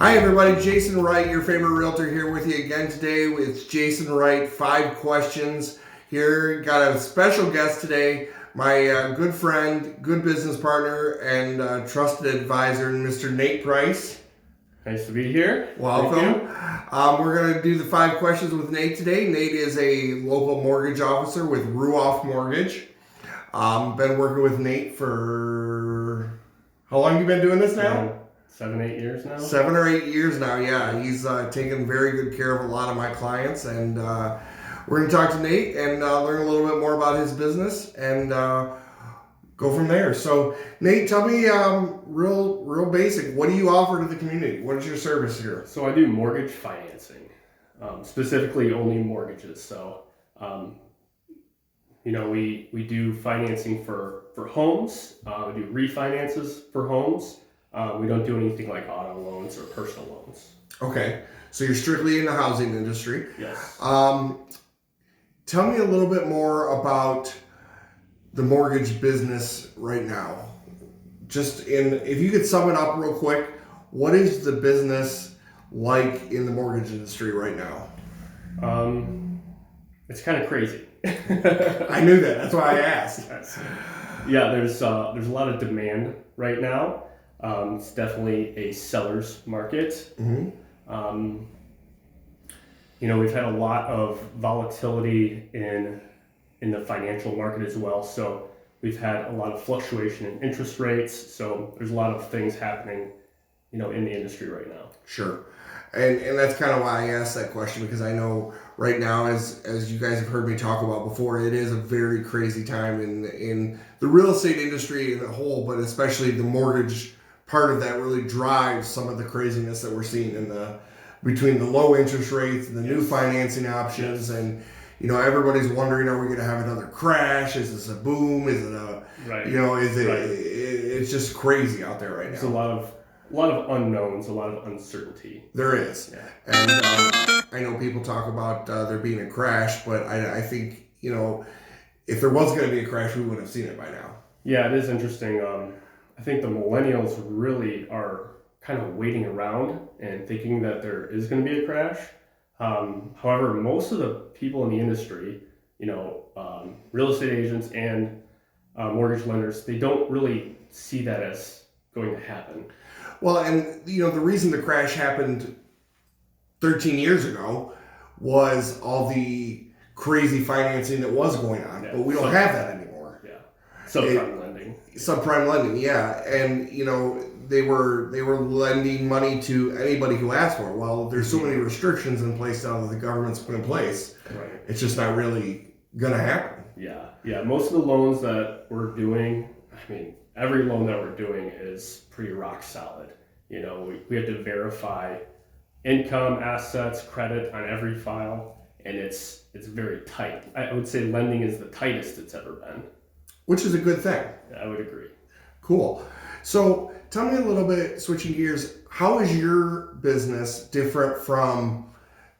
Hi everybody, Jason Wright, your favorite realtor, here with you again today with Jason Wright. 5 questions here. Got a special guest today, my good friend, good business partner, and trusted advisor, Mr. Nate Price. Nice to be here. Welcome. We're going to do the 5 questions with Nate today. Nate is a local mortgage officer with Ruoff Mortgage. Been working with Nate for, how long have you been doing this now? 7, 8 years now. 7 or 8 years now, yeah. He's taken very good care of a lot of my clients, and we're going to talk to Nate and learn a little bit more about his business and go from there. So, Nate, tell me real basic. What do you offer to the community? What is your service here? So I do mortgage financing, specifically only mortgages. So, we do financing for homes. We do refinances for homes. We don't do anything like auto loans or personal loans. Okay, so you're strictly in the housing industry. Yes. Tell me a little bit more about the mortgage business right now. If you could sum it up real quick, what is the business like in the mortgage industry right now? It's kind of crazy. I knew that. That's why I asked. Yeah, there's a lot of demand right now. It's definitely a seller's market. Mm-hmm. We've had a lot of volatility in the financial market as well. So we've had a lot of fluctuation in interest rates. So there's a lot of things happening, in the industry right now. Sure. And that's kind of why I asked that question, because I know right now, as you guys have heard me talk about before, it is a very crazy time in the real estate industry as a whole, but especially the mortgage part of that really drives some of the craziness that we're seeing between the low interest rates and the new financing options. And everybody's wondering, are we going to have another crash? Is this a boom? Is it a right? It's just crazy out there right now. There's a lot of unknowns, a lot of uncertainty. There is. Yeah. And I know people talk about there being a crash, but I think if there was going to be a crash, we would have seen it by now. Yeah, it is interesting. I think the millennials really are kind of waiting around and thinking that there is going to be a crash. However, most of the people in the industry, real estate agents and mortgage lenders, they don't really see that as going to happen. Well, and the reason the crash happened 13 years ago was all the crazy financing that was going on, but we don't have that anymore. Yeah, subprime lending. Subprime lending, yeah, and they were lending money to anybody who asked for it. Well, there's so many restrictions in place now that the government's put in place. Right. It's just not really gonna happen. Yeah. Most of the loans that we're doing, every loan that we're doing is pretty rock solid. We have to verify income, assets, credit on every file, and it's very tight. I would say lending is the tightest it's ever been. Which is a good thing. I would agree. Cool. So tell me a little bit, switching gears, how is your business different from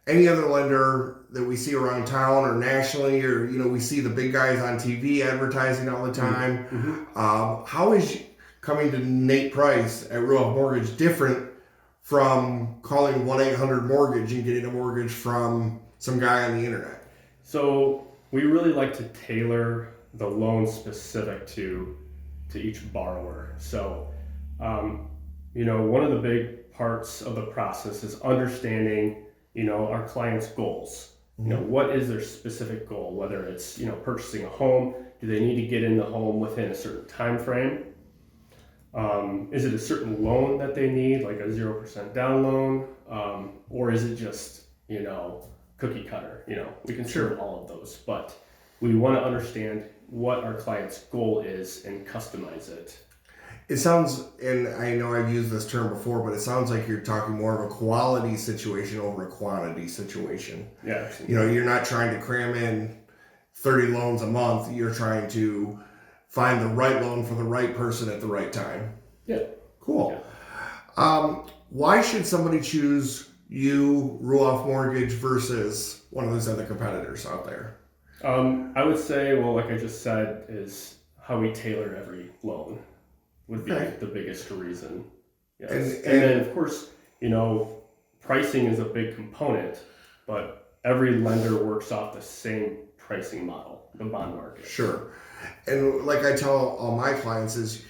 any other lender that we see around town or nationally, or, we see the big guys on TV advertising all the time. Mm-hmm. How is coming to Nate Price at Ruoff Mortgage different from calling 1-800-MORTGAGE and getting a mortgage from some guy on the internet? So we really like to tailor the loan specific to each borrower. So, one of the big parts of the process is understanding, our client's goals. Mm-hmm. What is their specific goal? Whether it's, purchasing a home, do they need to get in the home within a certain time frame? Is it a certain loan that they need, like a 0% down loan? Or is it just, cookie cutter? We can serve all of those, but we want to understand what our client's goal is and customize it. It sounds, and I know I've used this term before, but it sounds like you're talking more of a quality situation over a quantity situation. Yeah, absolutely. You're not trying to cram in 30 loans a month. You're trying to find the right loan for the right person at the right time. Yeah. Cool. Yeah. Why should somebody choose you, Ruoff Mortgage, versus one of those other competitors out there? I would say, well, like I just said, is how we tailor every loan would be the biggest reason. Yes. And then, of course, pricing is a big component, but every lender works off the same pricing model, the bond market. Sure. And like I tell all my clients is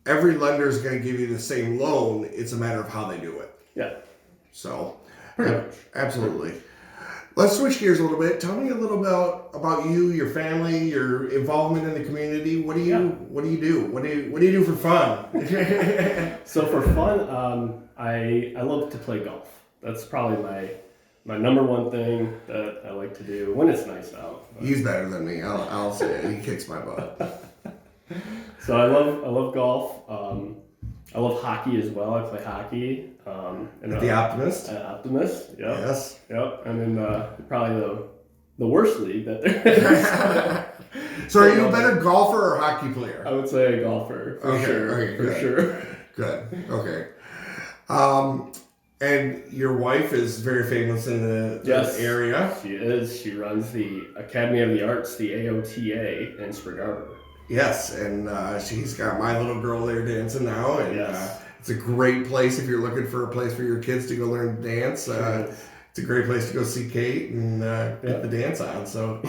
every lender is going to give you the same loan. It's a matter of how they do it. Yeah. So, Pretty much. Absolutely. Let's switch gears a little bit. Tell me a little about you, your family, your involvement in the community. What do you do? What do you do for fun? So for fun, I love to play golf. That's probably my number one thing that I like to do when it's nice out. He's better than me. I'll say it. He kicks my butt. So I love golf. I love hockey as well. I play hockey. The Optimist. Optimist. Yep. Yes. Yep. And then probably the worst league that there is. So are you a better golfer or hockey player? I would say a golfer for sure. Okay, for good. sure. Good. Okay. And your wife is very famous in the area. She is. She runs the Academy of the Arts, the AOTA in Spring Arbor. Yes, and she's got my little girl there dancing now, and it's a great place if you're looking for a place for your kids to go learn to dance. It's a great place to go see Kate and get the dance on. So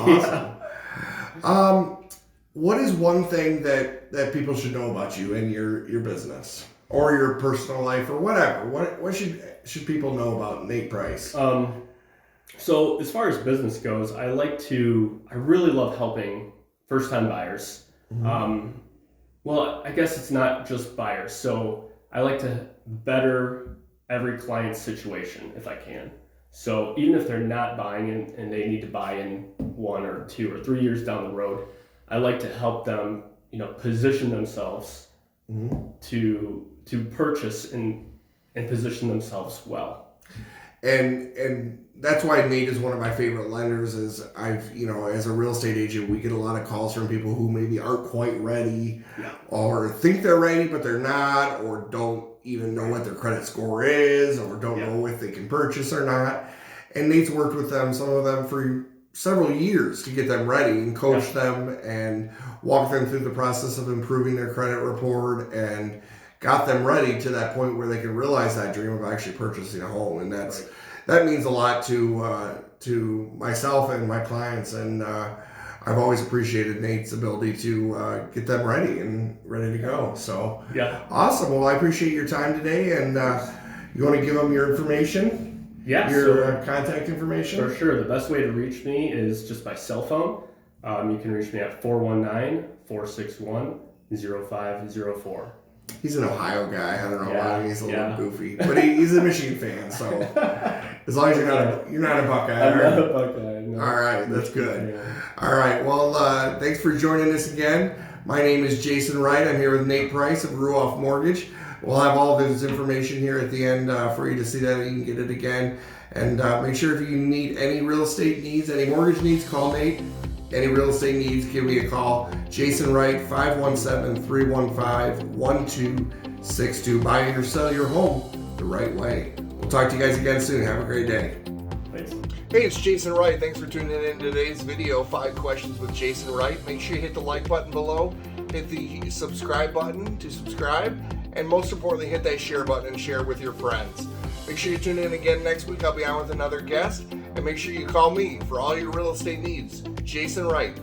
awesome. What is one thing that people should know about you and your business or your personal life or whatever? What should people know about Nate Price? So as far as business goes, I really love helping first-time buyers. Mm-hmm. Well, I guess it's not just buyers. So I like to better every client's situation if I can. So even if they're not buying and they need to buy in 1 or 2 or 3 years down the road, I like to help them, position themselves to purchase and position themselves well. And that's why Nate is one of my favorite lenders. Is as a real estate agent, we get a lot of calls from people who maybe aren't quite ready, or think they're ready but they're not, or don't even know what their credit score is, or don't know if they can purchase or not. And Nate's worked with them, some of them for several years, to get them ready and coach them and walk them through the process of improving their credit report and got them ready to that point where they can realize that dream of actually purchasing a home. And that means a lot to myself and my clients. And I've always appreciated Nate's ability to get them ready to go. So awesome. Well, I appreciate your time today. And you want to give them your information? Yeah. Your contact information? For sure. The best way to reach me is just by cell phone. You can reach me at 419-461-0504. He's an Ohio guy. I don't know why he's a little goofy, but he's a Michigan fan. So as long as you're not a Buckeye. I'm not a Buckeye. No. All right, that's good. All right, well, thanks for joining us again. My name is Jason Wright. I'm here with Nate Price of Ruoff Mortgage. We'll have all of his information here at the end for you to see that. You can get it again. And make sure if you need any real estate needs, any mortgage needs, call Nate. Any real estate needs, give me a call. Jason Wright, 517-315-1262. Buy or sell your home the right way. We'll talk to you guys again soon. Have a great day. Thanks. Hey, it's Jason Wright. Thanks for tuning in today's video, 5 Questions with Jason Wright. Make sure you hit the like button below. Hit the subscribe button to subscribe. And most importantly, hit that share button and share with your friends. Make sure you tune in again next week. I'll be on with another guest. And make sure you call me for all your real estate needs. Jason Wright.